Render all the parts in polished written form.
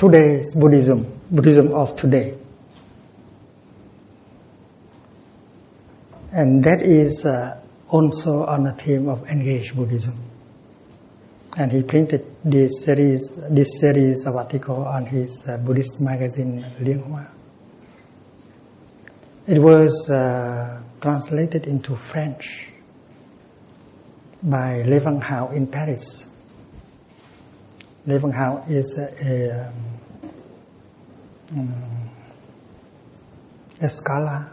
today's Buddhism of today. And that is also on the theme of engaged Buddhism. And he printed this series of articles on his Buddhist magazine, Lianghua. It was translated into French by Venerable in Paris. Venerable is a scholar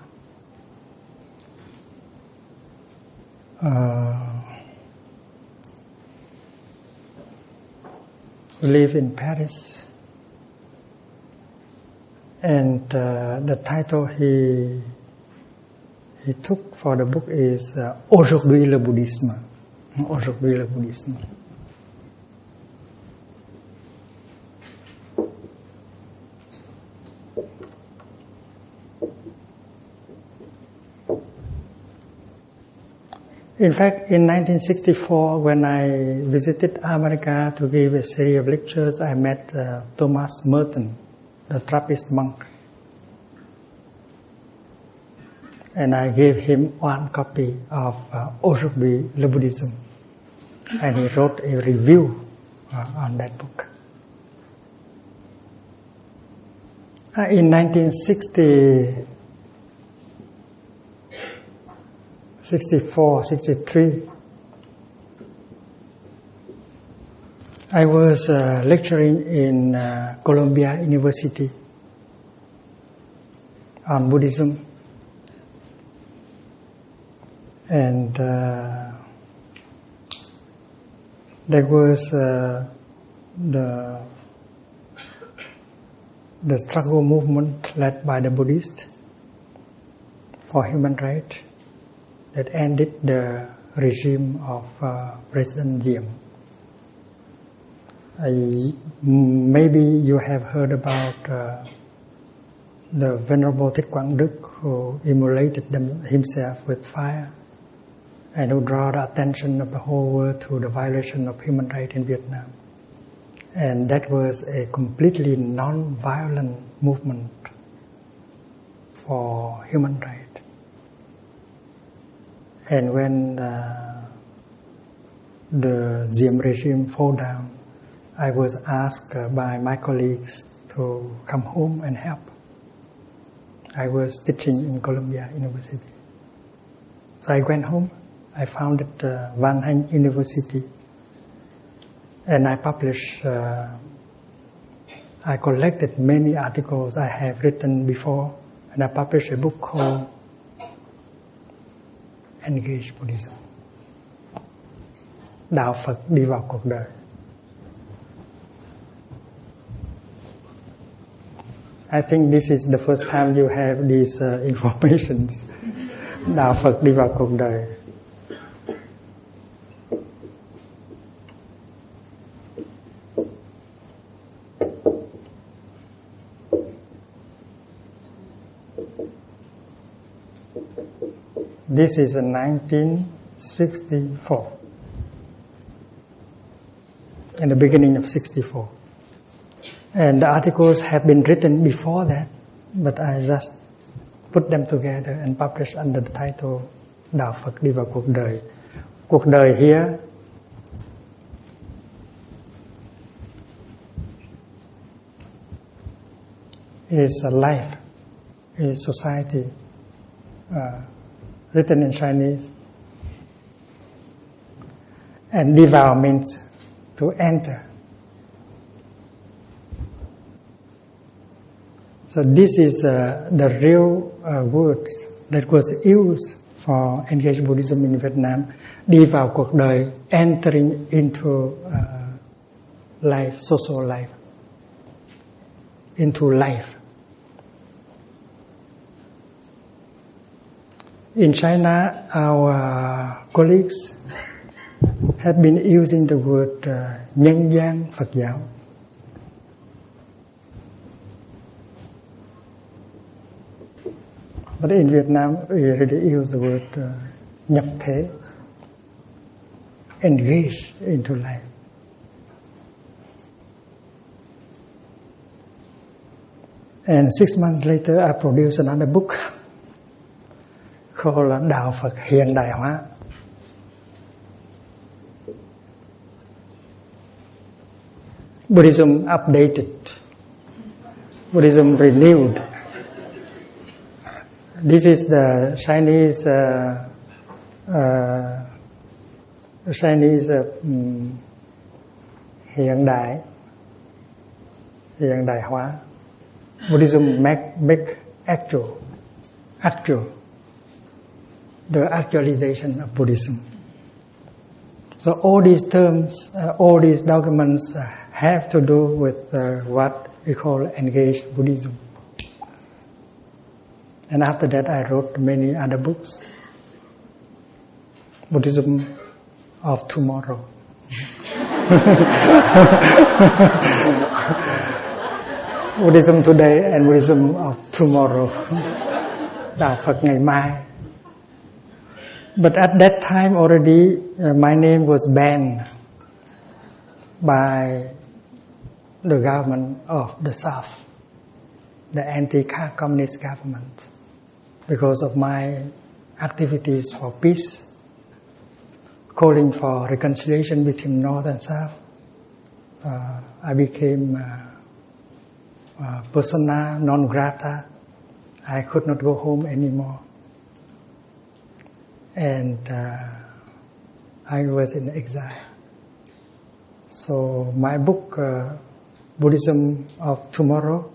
who lives in Paris, and the title he took for the book is Aujourd'hui le bouddhisme. Aujourd'hui le bouddhisme. In fact, in 1964, when I visited America to give a series of lectures, I met Thomas Merton, the Trappist monk. And I gave him one copy of Aujourd'hui le bouddhisme. And he wrote a review on that book. In 1964, I was lecturing in Columbia University on Buddhism. And there was the struggle movement led by the Buddhists for human rights that ended the regime of President Diem. Maybe you have heard about the Venerable Thich Nhat Hanh, who immolated himself with fire and who draw the attention of the whole world to the violation of human rights in Vietnam. And that was a completely non-violent movement for human rights. And when the Diem regime fell down, I was asked by my colleagues to come home and help. I was teaching in Columbia University. So I went home. I founded Van Hanh University. And I published, I collected many articles I have written before. And I published a book called Engaged Buddhism. Đạo Phật đi vào cuộc đời. I think this is the first time you have these informations. Đạo Phật đi vào cuộc đời. This is in 1964, in the beginning of 64. And the articles have been written before that, but I just put them together and published under the title Đạo Phật đi vào cuộc đời. Cuộc đời here is a life, a society, written in Chinese. And đi vào means to enter. So this is the real words that was used for engaged Buddhism in Vietnam. Đi vào cuộc đời, entering into life, social life, into life. In China, our colleagues have been using the word nhân gian Phật giáo. But in Vietnam, we really use the word nhập thế, engage into life. And 6 months later, I produced another book called Đạo Phật Hiện Đại Hóa. Buddhism updated, Buddhism renewed. This is the Chinese hiện đại hóa. Buddhism make actual, the actualization of Buddhism. So all these terms, all these documents have to do with what we call engaged Buddhism. And after that, I wrote many other books. Buddhism of tomorrow. Buddhism today and Buddhism of tomorrow. Đạo Phật ngày mai. But at that time already, my name was banned by the government of the South, the anti-communist government, because of my activities for peace, calling for reconciliation between North and South. I became persona non grata. I could not go home anymore. And I was in exile. So my book, Buddhism of Tomorrow,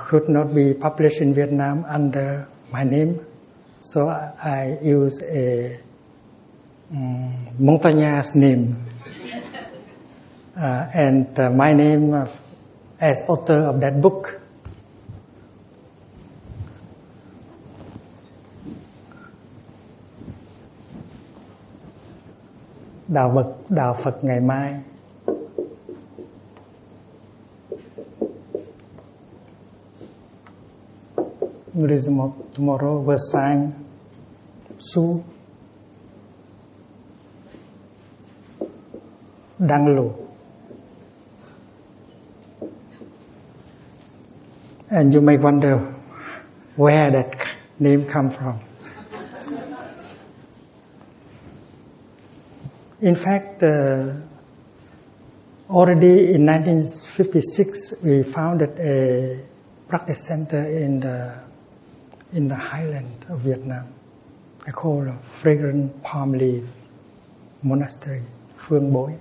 could not be published in Vietnam under my name. So I used a Montagnard's name. And my name as author of that book. Đạo Phật ngày mai. Buddhism of Tomorrow was signed Su Đăng Lu. And you may wonder where that name come from. In fact, already in 1956, we founded a practice center in the highland of Vietnam. I call it Fragrant Palm Leaf Monastery, Phương Bối.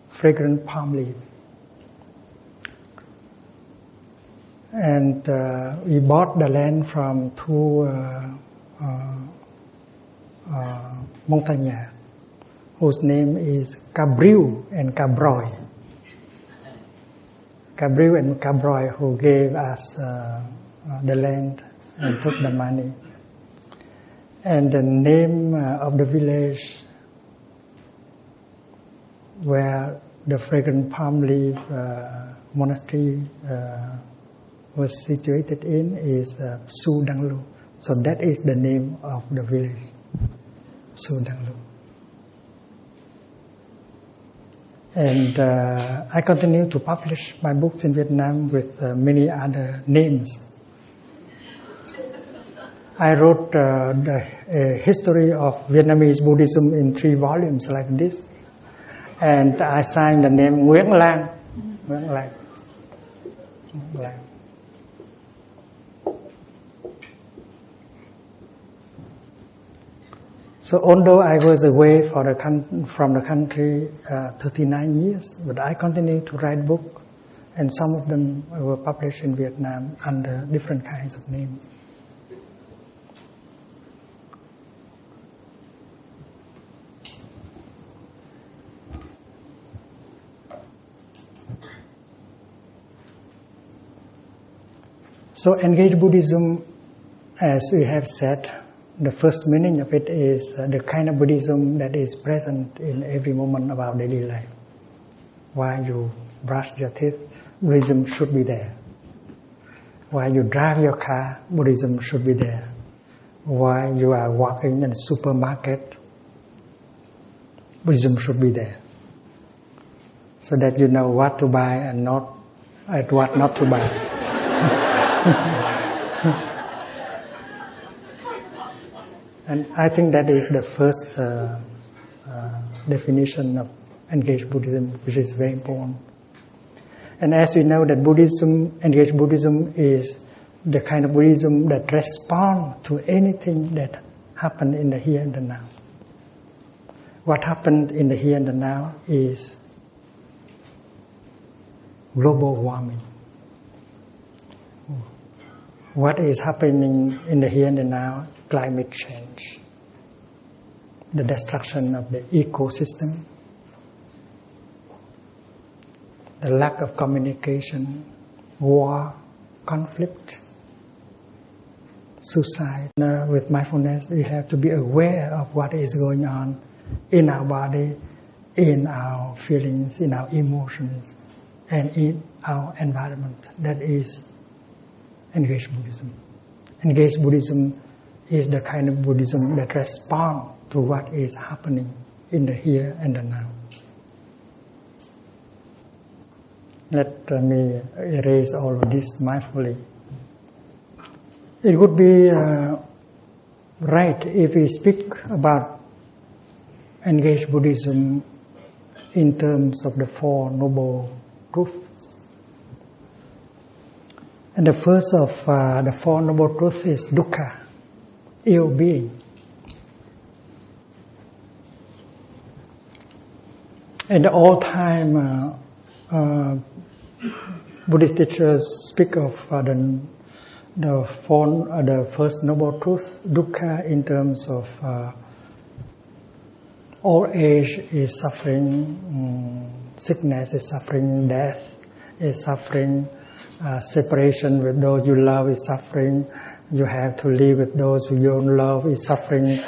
Fragrant palm leaves. And we bought the land from two Montagnards, whose name is Cabril and Cabroy. Cabril and Cabroy, who gave us the land and took the money. And the name of the village where the Fragrant Palm Leaf Monastery was situated in is Su Đăng Lu. So that is the name of the village, Su Đăng Lu. And I continue to publish my books in Vietnam with many other names. I wrote a history of Vietnamese Buddhism in 3 volumes like this. And I signed the name Nguyễn Lang. Nguyễn Lang. Nguyễn Lang. So although I was away from the country 39 years, but I continued to write books, and some of them were published in Vietnam under different kinds of names. So engaged Buddhism, as we have said, the first meaning of it is the kind of Buddhism that is present in every moment of our daily life. While you brush your teeth, Buddhism should be there. While you drive your car, Buddhism should be there. While you are walking in the supermarket, Buddhism should be there. So that you know what to buy and what not to buy. And I think that is the first definition of engaged Buddhism, which is very important. And as we know that Buddhism, engaged Buddhism is the kind of Buddhism that responds to anything that happens in the here and the now. What happened in the here and the now is global warming. What is happening in the here and the now? Climate change, the destruction of the ecosystem, the lack of communication, war, conflict, suicide. With mindfulness, we have to be aware of what is going on in our body, in our feelings, in our emotions, and in our environment. That is engaged Buddhism. Engaged Buddhism is the kind of Buddhism that responds to what is happening in the here and the now. Let me erase all of this mindfully. It would be right if we speak about engaged Buddhism in terms of the Four Noble Truths. And the first of the Four Noble Truths is dukkha, ill-being. In the old time, Buddhist teachers speak of the first noble truth, dukkha, in terms of old age is suffering, sickness is suffering, death is suffering, separation with those you love is suffering, you have to live with those who you don't love is suffering.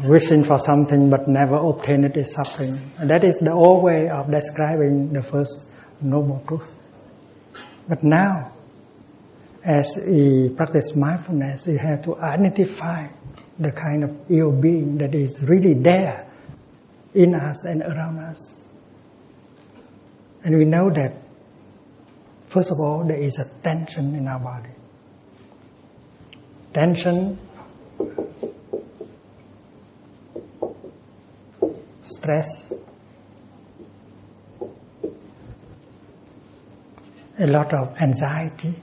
Wishing for something but never obtain it is suffering. And that is the old way of describing the first noble truth. But now, as we practice mindfulness, we have to identify the kind of ill being that is really there in us and around us. And we know that, first of all, there is a tension in our body. Tension, stress, a lot of anxiety,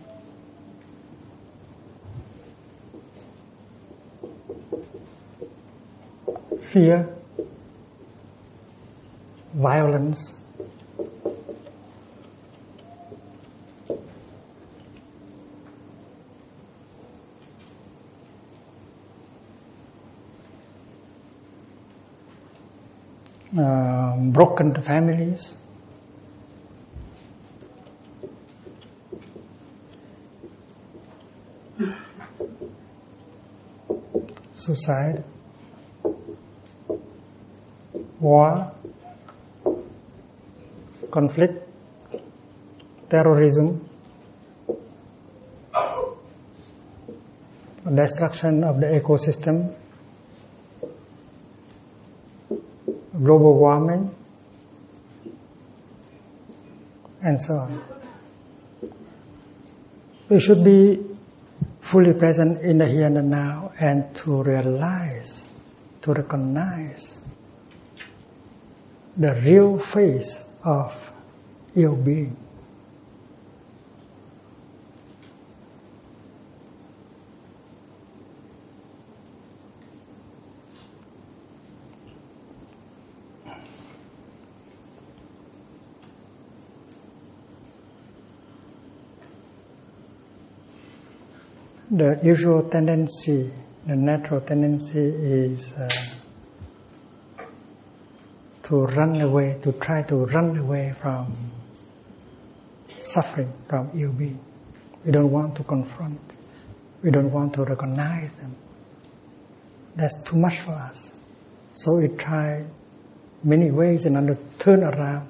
fear, violence, broken families, suicide, war, conflict, terrorism, destruction of the ecosystem, global warming, and so on. We should be fully present in the here and the now, and to realize, to recognize the real face of ill being. The usual tendency, the natural tendency is to run away, to try to run away from suffering, from ill being. We don't want to confront. We don't want to recognize them. That's too much for us. So we try many ways in order to turn around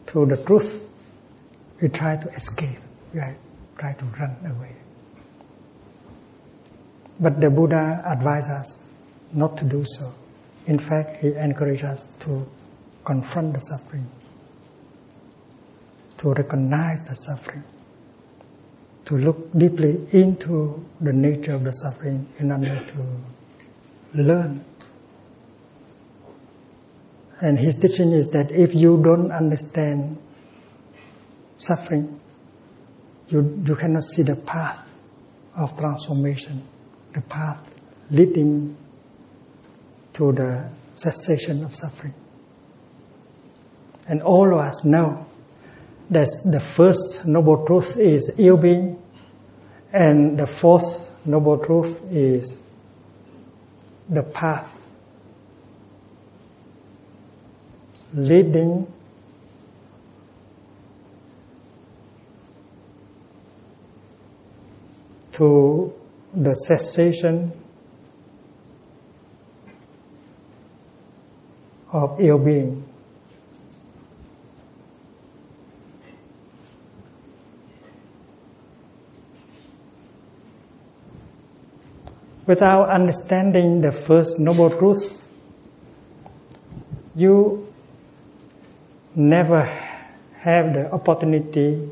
to the truth. We try to escape. We try to run away. But the Buddha advised us not to do so. In fact, he encouraged us to confront the suffering, to recognize the suffering, to look deeply into the nature of the suffering in order to learn. And his teaching is that if you don't understand suffering, you cannot see the path of transformation, the path leading to the cessation of suffering. And all of us know that the first noble truth is ill-being, and the fourth noble truth is the path leading to the cessation of ill-being. Without understanding the first noble truth, you never have the opportunity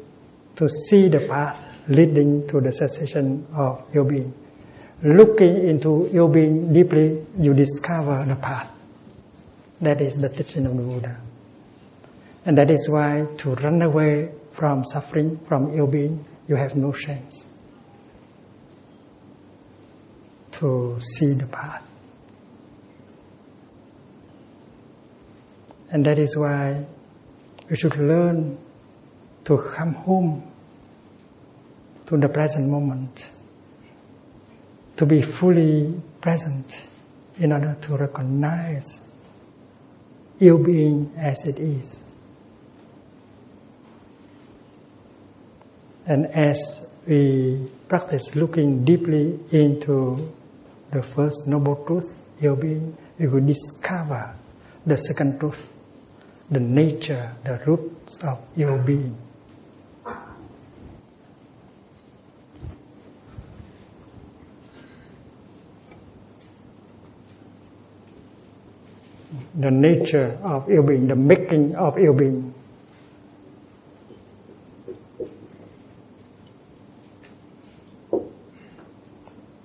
to see the path leading to the cessation of ill-being. Looking into ill-being deeply, you discover the path. That is the teaching of the Buddha. And that is why to run away from suffering, from ill-being, you have no chance to see the path. And that is why we should learn to come home to the present moment, to be fully present in order to recognize ill-being as it is. And as we practice looking deeply into the first noble truth, ill-being, we will discover the second truth, the nature, the roots of ill-being. The nature of ill-being, the making of ill-being.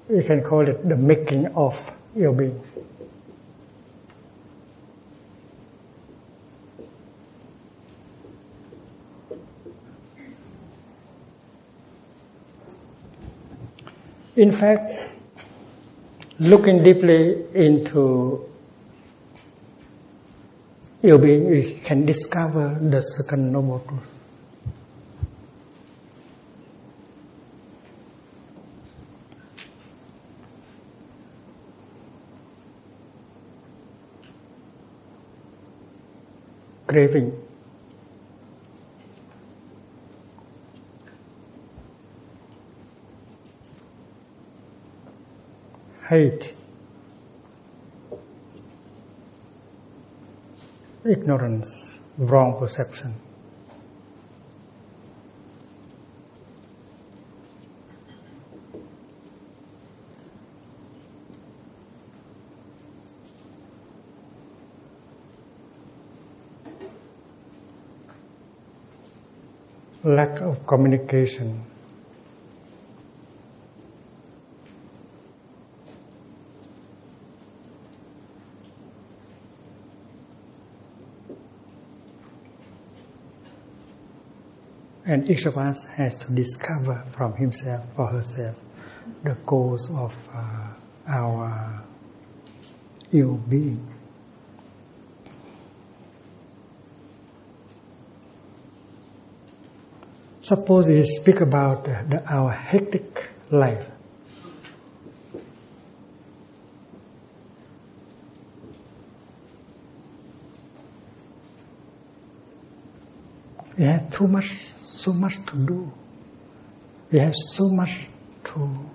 We can call it the making of ill-being. In fact, looking deeply into ill-being, we can discover the second noble truth. Craving. Hate. Ignorance, wrong perception. Lack of communication. And each of us has to discover from himself or herself the cause of our ill-being. Suppose we speak about our hectic life. We have so much to do. We have so much to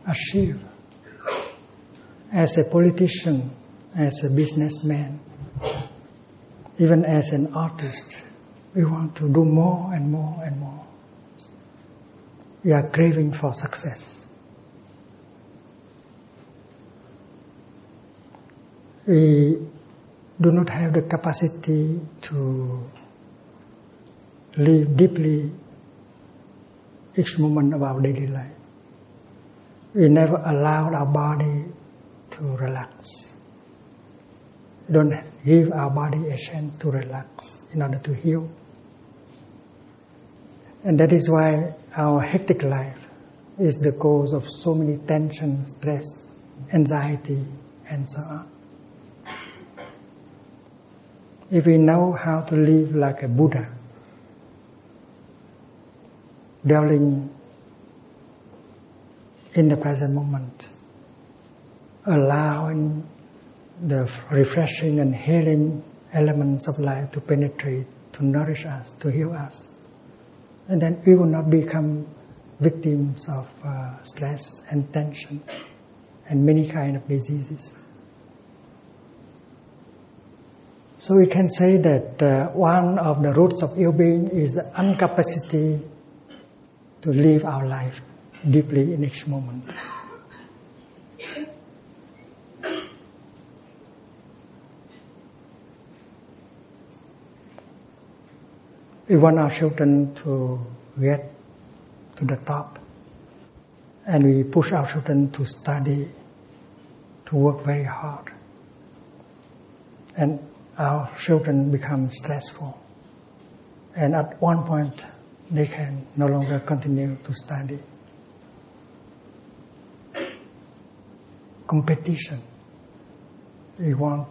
achieve. As a politician, as a businessman, even as an artist, we want to do more and more and more. We are craving for success. We do not have the capacity to live deeply each moment of our daily life. We never allowed our body to relax. We don't give our body a chance to relax in order to heal. And that is why our hectic life is the cause of so many tension, stress, anxiety, and so on. If we know how to live like a Buddha, dwelling in the present moment, allowing the refreshing and healing elements of life to penetrate, to nourish us, to heal us, and then we will not become victims of stress and tension and many kinds of diseases. So we can say that one of the roots of ill-being is the incapacity to live our life deeply in each moment. We want our children to get to the top, and we push our children to study, to work very hard. And our children become stressful. And at one point, they can no longer continue to study. Competition. We want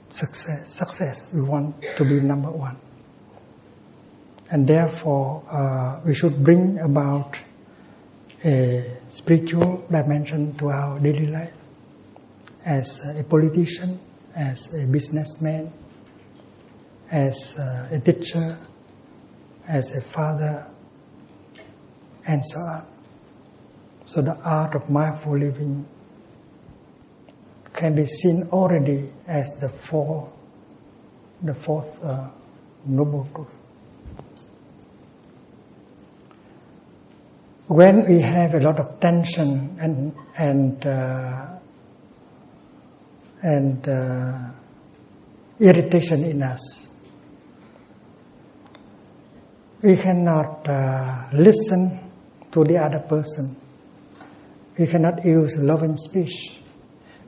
success. We want to be number one. And therefore, we should bring about a spiritual dimension to our daily life. As a politician, as a businessman, as a teacher, as a father, and so on. So the art of mindful living can be seen already as the fourth noble truth. When we have a lot of tension and irritation in us, we cannot listen to the other person. We cannot use loving speech.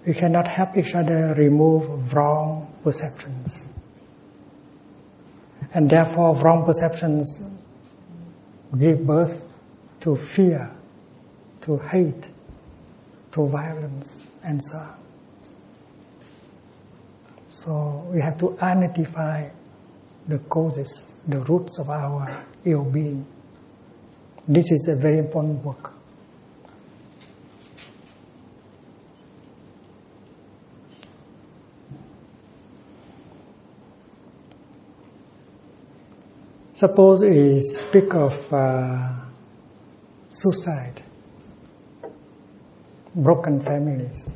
We cannot help each other remove wrong perceptions. And therefore, wrong perceptions give birth to fear, to hate, to violence, and so on. So we have to identify the causes, the roots of our ill-being. This is a very important work. Suppose we speak of suicide, broken families.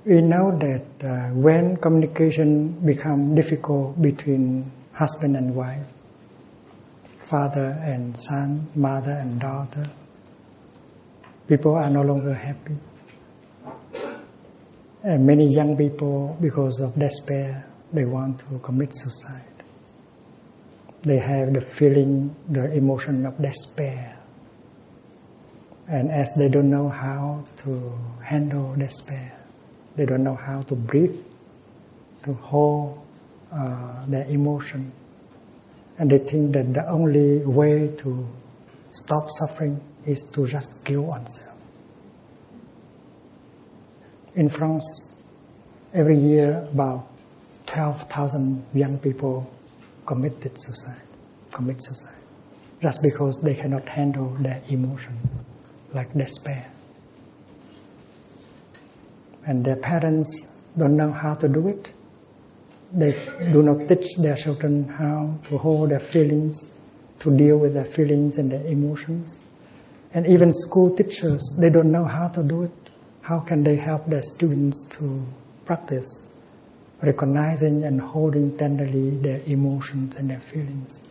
We know that when communication becomes difficult between husband and wife, father and son, mother and daughter, people are no longer happy. And many young people, because of despair, they want to commit suicide. They have the feeling, the emotion of despair. And as they don't know how to handle despair, they don't know how to breathe, to hold their emotion. And they think that the only way to stop suffering is to just kill oneself. In France, every year about 12,000 young people commit suicide, just because they cannot handle their emotion, like despair. And their parents don't know how to do it. They do not teach their children how to hold their feelings, to deal with their feelings and their emotions. And even school teachers, they don't know how to do it. How can they help their students to practice recognizing and holding tenderly their emotions and their feelings?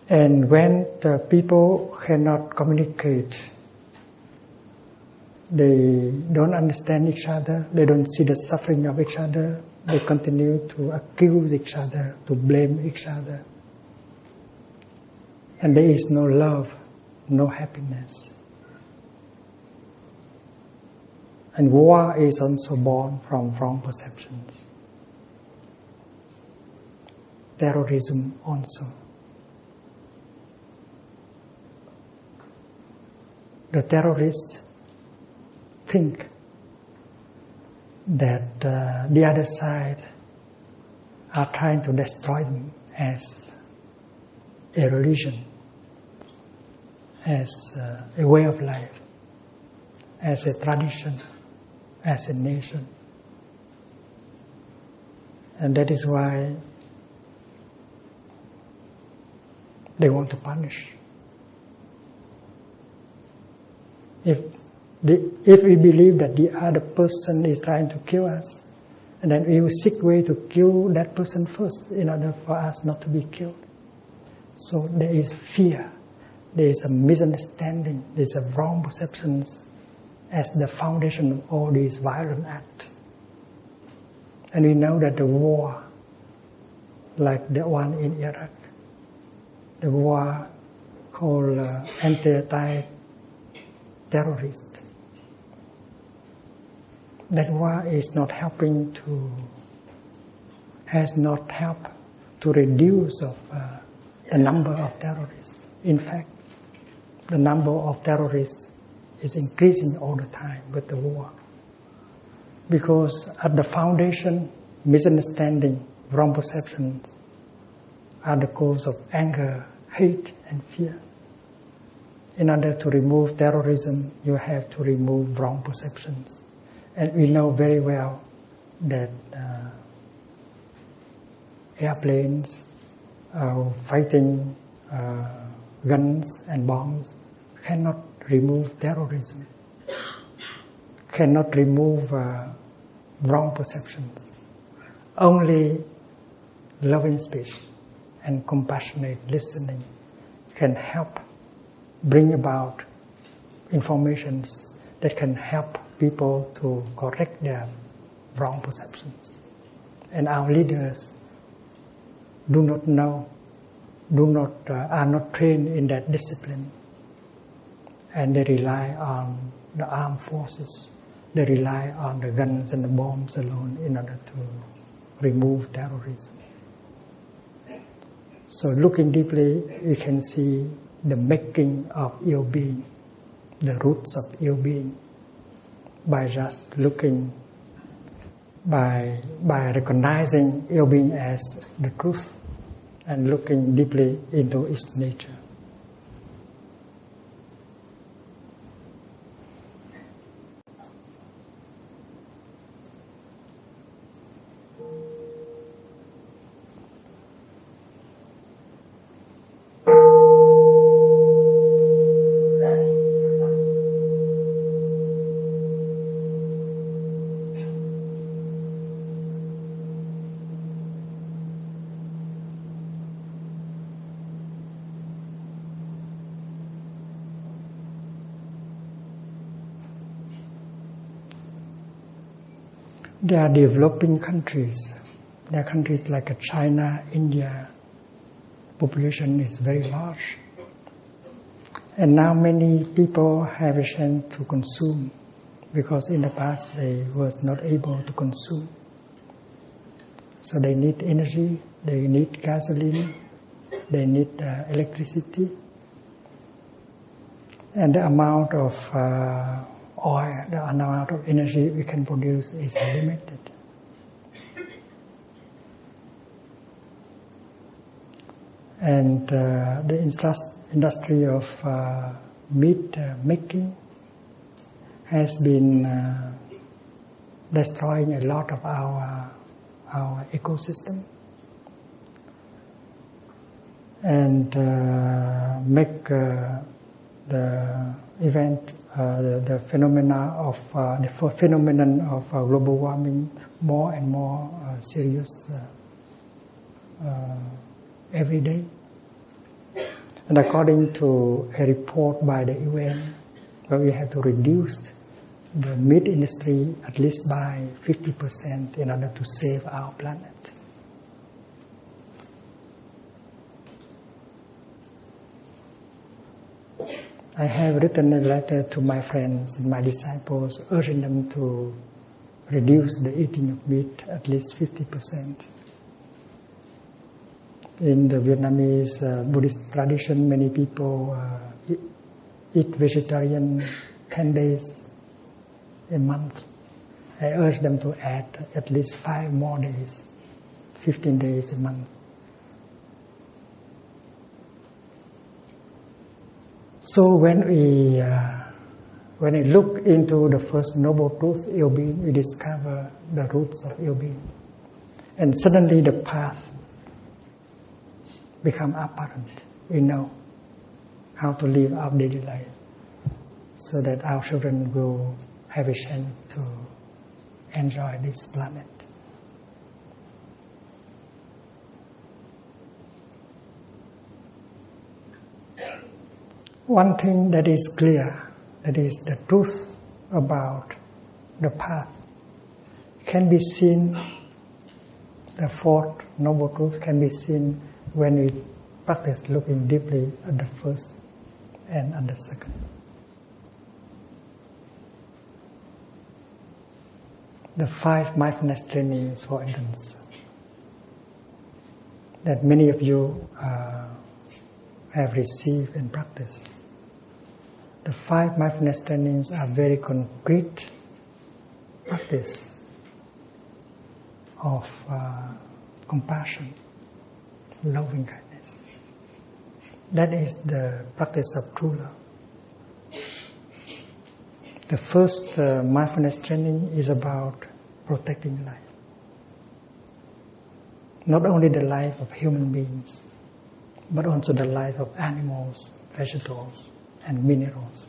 And when the people cannot communicate they don't understand each other, they don't see the suffering of each other, they continue to accuse each other, to blame each other. And there is no love, no happiness. And war is also born from wrong perceptions. Terrorism also. The terrorists think that the other side are trying to destroy them as a religion, as a way of life, as a tradition, as a nation. And that is why they want to punish. If we believe that the other person is trying to kill us, and then we will seek way to kill that person first in order for us not to be killed. So there is fear, there is a misunderstanding, there is a wrong perceptions as the foundation of all these violent acts. And we know that the war, like the one in Iraq, the war called anti-terrorist, that war is not helping has not helped to reduce the number of terrorists. In fact, the number of terrorists is increasing all the time with the war. Because at the foundation, misunderstanding, wrong perceptions are the cause of anger, hate, and fear. In order to remove terrorism, you have to remove wrong perceptions. And we know very well that airplanes fighting guns and bombs cannot remove terrorism, cannot remove wrong perceptions. Only loving speech and compassionate listening can help bring about informations that can help people to correct their wrong perceptions. And our leaders do not know, are not trained in that discipline. And they rely on the armed forces. They rely on the guns and the bombs alone in order to remove terrorism. So looking deeply, we can see the making of ill being, the roots of ill being, by just looking, by recognizing ill being as the truth and looking deeply into its nature. There are developing countries. There are countries like China, India. Population is very large. And now many people have a chance to consume, because in the past they was not able to consume. So they need energy, they need gasoline, they need electricity. And the amount of oil, the amount of energy we can produce is limited. And the industry of meat making has been destroying a lot of our ecosystem, and make the event, the phenomenon of global warming more and more serious every day. And according to a report by the UN, we have to reduce the meat industry at least by 50% in order to save our planet. I have written a letter to my friends and my disciples urging them to reduce the eating of meat at least 50%. In the Vietnamese Buddhist tradition, many people eat vegetarian 10 days a month. I urge them to add at least 5 more days, 15 days a month. So when we look into the first noble truth, ill-being, we discover the roots of ill-being. And suddenly the path becomes apparent. We know how to live our daily life so that our children will have a chance to enjoy this planet. One thing that is clear, that is the truth about the path, can be seen, the fourth noble truth can be seen when we practice looking deeply at the first and at the second. The 5 mindfulness trainings, for instance, that many of you have received and practiced. The 5 mindfulness trainings are very concrete practice of compassion, loving kindness. That is the practice of true love. The first mindfulness training is about protecting life. Not only the life of human beings, but also the life of animals, vegetables, and minerals.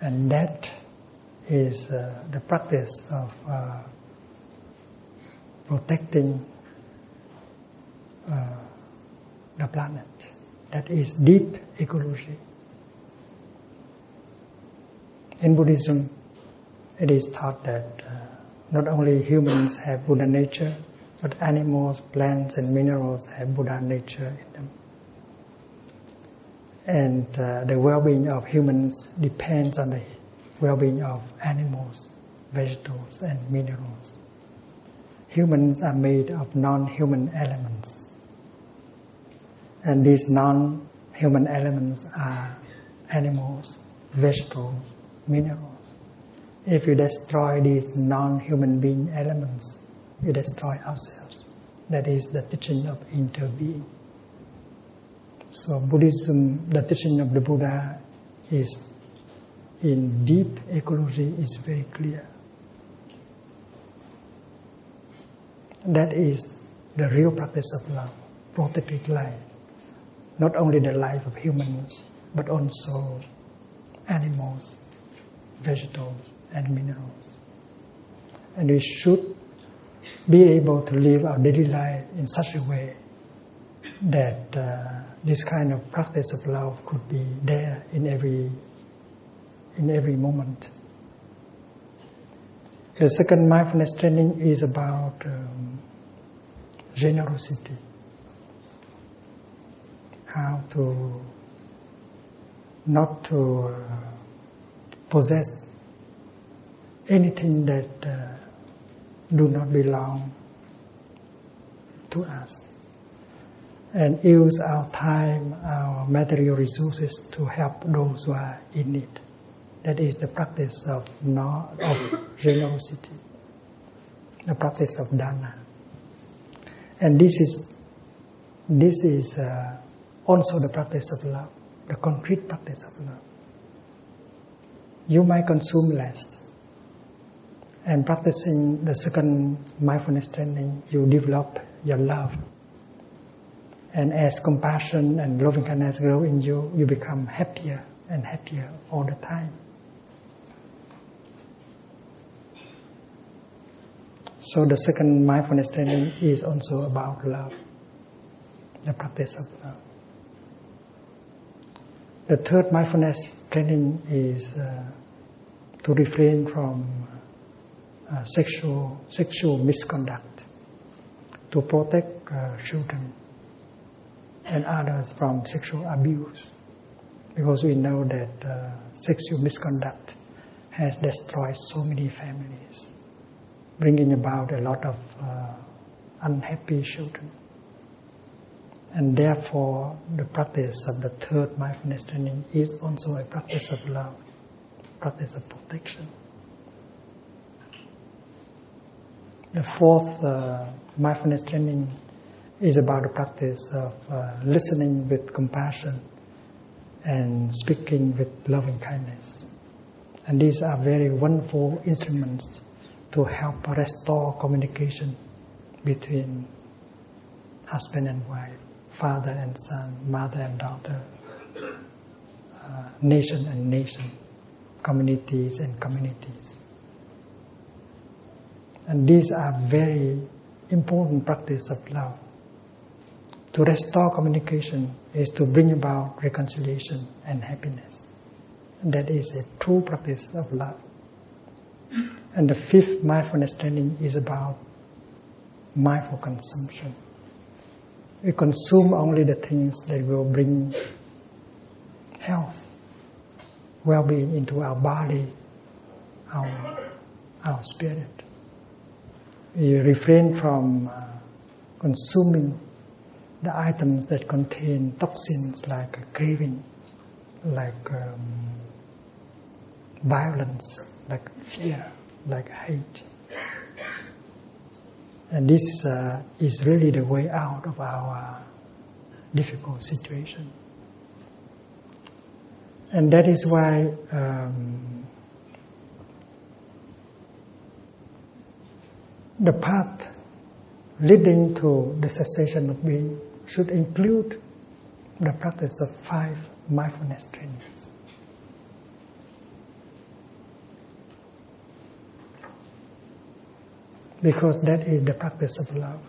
And that is the practice of protecting the planet. That is deep ecology. In Buddhism, it is taught that not only humans have Buddha nature, but animals, plants, and minerals have Buddha nature in them. And the well-being of humans depends on the well-being of animals, vegetables, and minerals. Humans are made of non-human elements. And these non-human elements are animals, vegetables, minerals. If you destroy these non-human being elements, you destroy ourselves. That is the teaching of interbeing. So Buddhism, the teaching of the Buddha is in deep ecology is very clear. That is the real practice of love, protecting life. Not only the life of humans, but also animals, vegetables, and minerals. And we should be able to live our daily life in such a way that this kind of practice of love could be there in every moment. The second mindfulness training is about generosity. How to not to possess anything that do not belong to us, and use our time, our material resources to help those who are in need. That is the practice of generosity, the practice of dana. And this is also the practice of love, the concrete practice of love. You might consume less. And practicing the second mindfulness training, you develop your love. And as compassion and loving kindness grow in you, you become happier and happier all the time. So the second mindfulness training is also about love, the practice of love. The third mindfulness training is to refrain from sexual misconduct, to protect children and others from sexual abuse, because we know that sexual misconduct has destroyed so many families, bringing about a lot of unhappy children. And therefore, the practice of the third mindfulness training is also a practice of love, practice of protection. The fourth mindfulness training is about the practice of listening with compassion and speaking with loving kindness. And these are very wonderful instruments to help restore communication between husband and wife, father and son, mother and daughter, nation and nation, communities and communities. And these are very important practice of love. To restore communication is to bring about reconciliation and happiness. And that is a true practice of love. And the fifth mindfulness training is about mindful consumption. We consume only the things that will bring health, well-being into our body, our spirit. We refrain from consuming the items that contain toxins like craving, like violence, like fear, like hate. And this is really the way out of our difficult situation. And that is why the path leading to the cessation of being should include the practice of 5 mindfulness trainings. Because that is the practice of love.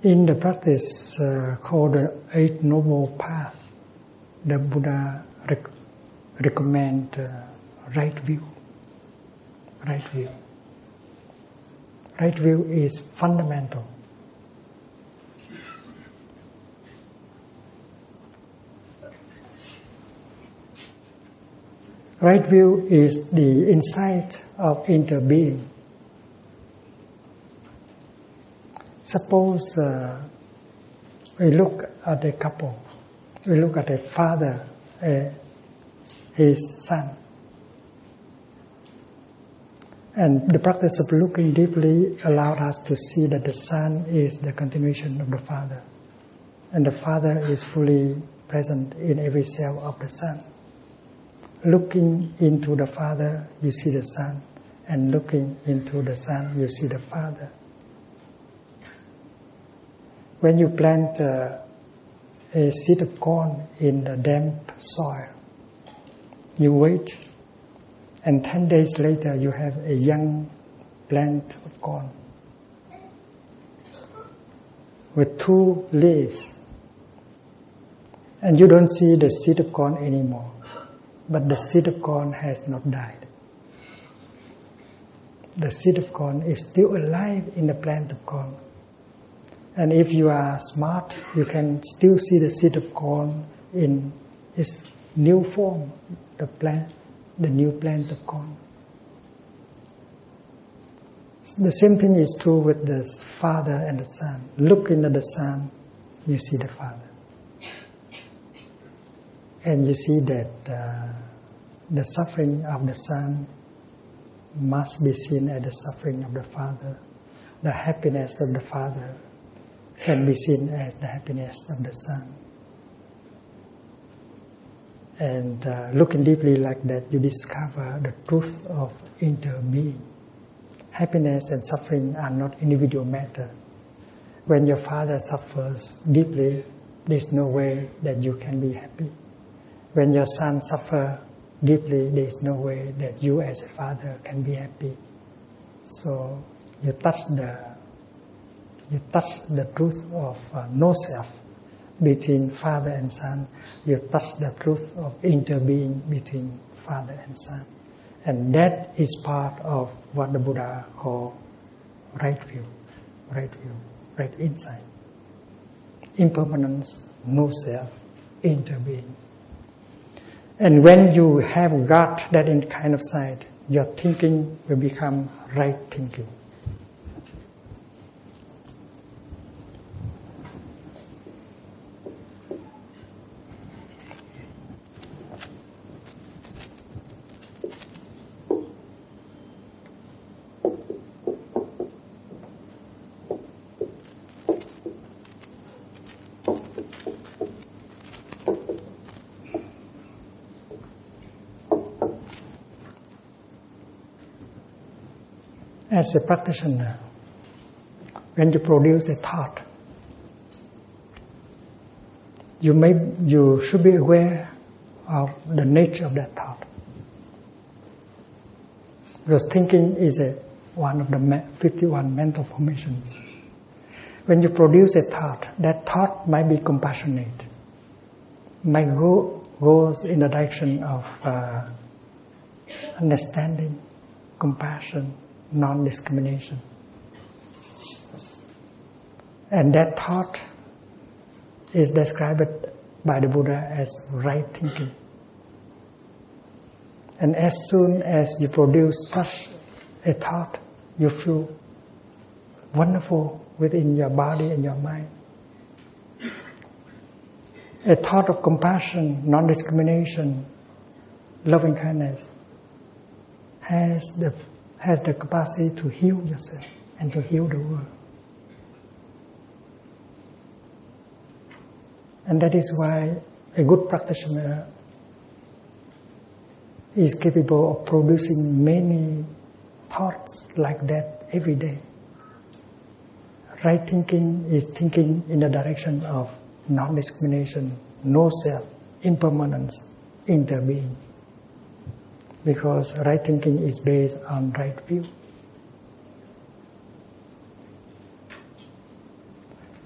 In the practice called the Eight Noble Path, the Buddha recommend right view. Right view. Right view is fundamental. Right view is the insight of interbeing. Suppose we look at a couple, we look at a father, his son. And the practice of looking deeply allowed us to see that the son is the continuation of the father. And the father is fully present in every cell of the son. Looking into the father, you see the son. And looking into the son, you see the father. When you plant a seed of corn in the damp soil, you wait, and 10 days later you have a young plant of corn with 2 leaves. And you don't see the seed of corn anymore, but the seed of corn has not died. The seed of corn is still alive in the plant of corn. And if you are smart, you can still see the seed of corn in its new form, the new plant of corn. The same thing is true with the father and the son. Look into the son, you see the father. And you see that the suffering of the son must be seen as the suffering of the father. The happiness of the father can be seen as the happiness of the son. And looking deeply like that, you discover the truth of interbeing. Happiness and suffering are not individual matter. When your father suffers deeply, there's no way that you can be happy. When your son suffers, deeply, there is no way that you as a father can be happy. So you touch the truth of no self between father and son. You touch the truth of interbeing between father and son. And that is part of what the Buddha called right view, right insight. Impermanence, no self, interbeing. And when you have got that in kind of sight, your thinking will become right thinking. As a practitioner, when you produce a thought, you should be aware of the nature of that thought. Because thinking is one of the 51 mental formations. When you produce a thought, that thought might be compassionate, might goes in the direction of understanding, compassion, non-discrimination. And that thought is described by the Buddha as right thinking. And as soon as you produce such a thought, you feel wonderful within your body and your mind. A thought of compassion, non-discrimination, loving kindness has the capacity to heal yourself and to heal the world. And that is why a good practitioner is capable of producing many thoughts like that every day. Right thinking is thinking in the direction of non-discrimination, no self, impermanence, interbeing. Because right thinking is based on right view.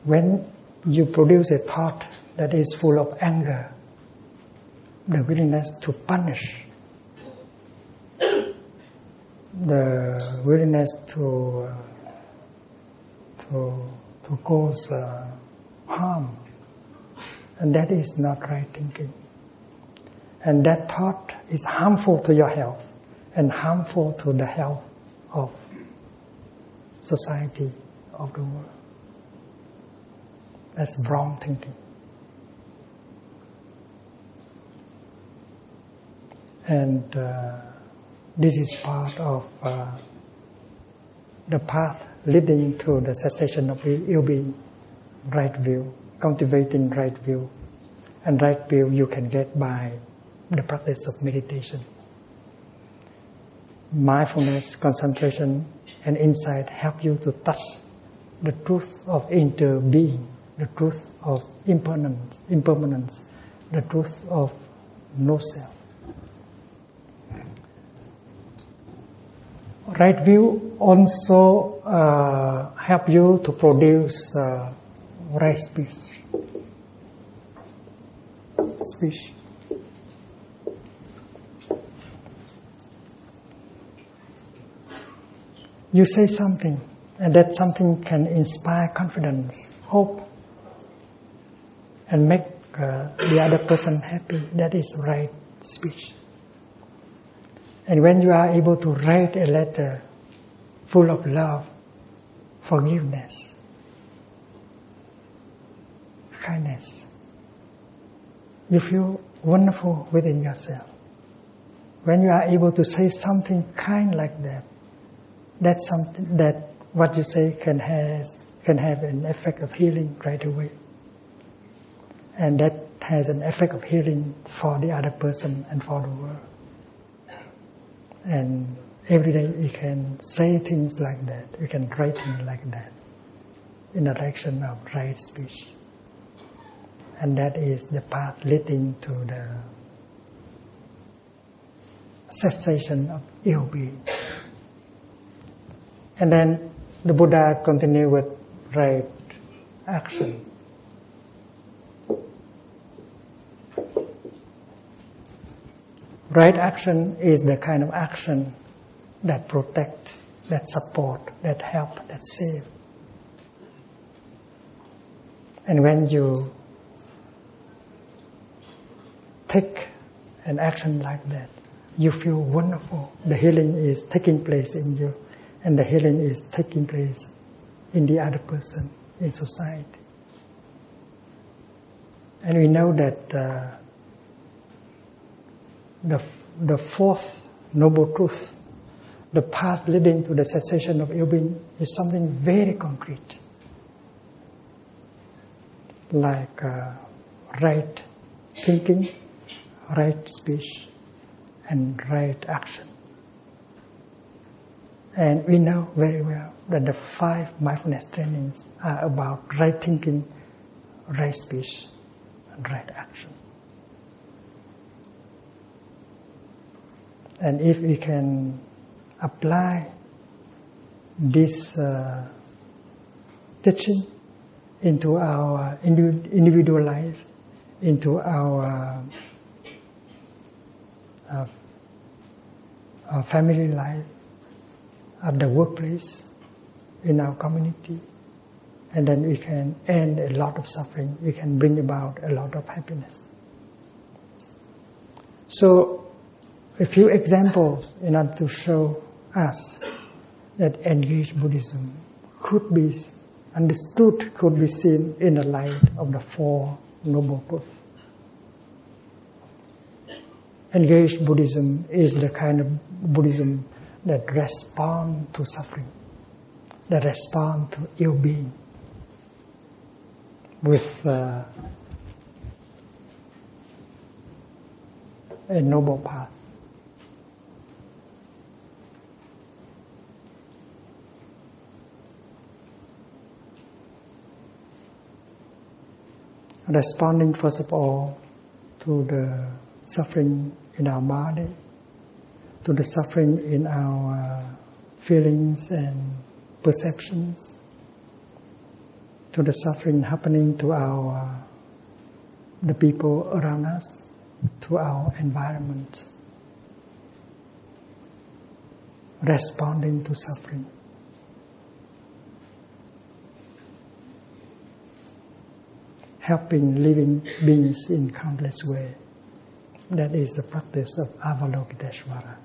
When you produce a thought that is full of anger, the willingness to punish, the willingness to cause harm, and that is not right thinking. And that thought is harmful to your health and harmful to the health of society, of the world. That's wrong thinking. And this is part of the path leading to the cessation of ill-being, right view, cultivating right view. And right view you can get by the practice of meditation. Mindfulness, concentration, and insight help you to touch the truth of interbeing, the truth of impermanence, the truth of no self. Right view also help you to produce right speech. You say something, and that something can inspire confidence, hope, and make the other person happy. That is right speech. And when you are able to write a letter full of love, forgiveness, kindness, you feel wonderful within yourself. When you are able to say something kind like that, that's something that what you say can have an effect of healing right away. And that has an effect of healing for the other person and for the world. And every day you can say things like that, you can write things like that in the direction of right speech. And that is the path leading to cessation of ill being. And then the Buddha continued with right action. Right action is the kind of action that protect, that support, that help, that save. And when you take an action like that, you feel wonderful. The healing is taking place in you, and the healing is taking place in the other person, in society. And we know that the fourth noble truth, the path leading to the cessation of ill being, is something very concrete, like right thinking, right speech, and right action. And we know very well that the 5 mindfulness trainings are about right thinking, right speech, and right action. And if we can apply this teaching into our individual life, into our family life, at the workplace, in our community, and then we can end a lot of suffering. We can bring about a lot of happiness. So, a few examples in order to show us that engaged Buddhism could be understood, could be seen in the light of the 4 noble truths. Engaged Buddhism is the kind of Buddhism that responds to suffering, that responds to ill being with a noble path. Responding first of all to the suffering in our body, to the suffering in our feelings and perceptions, to the suffering happening to the people around us, to our environment. Responding to suffering. Helping living beings in countless ways. That is the practice of Avalokiteshvara.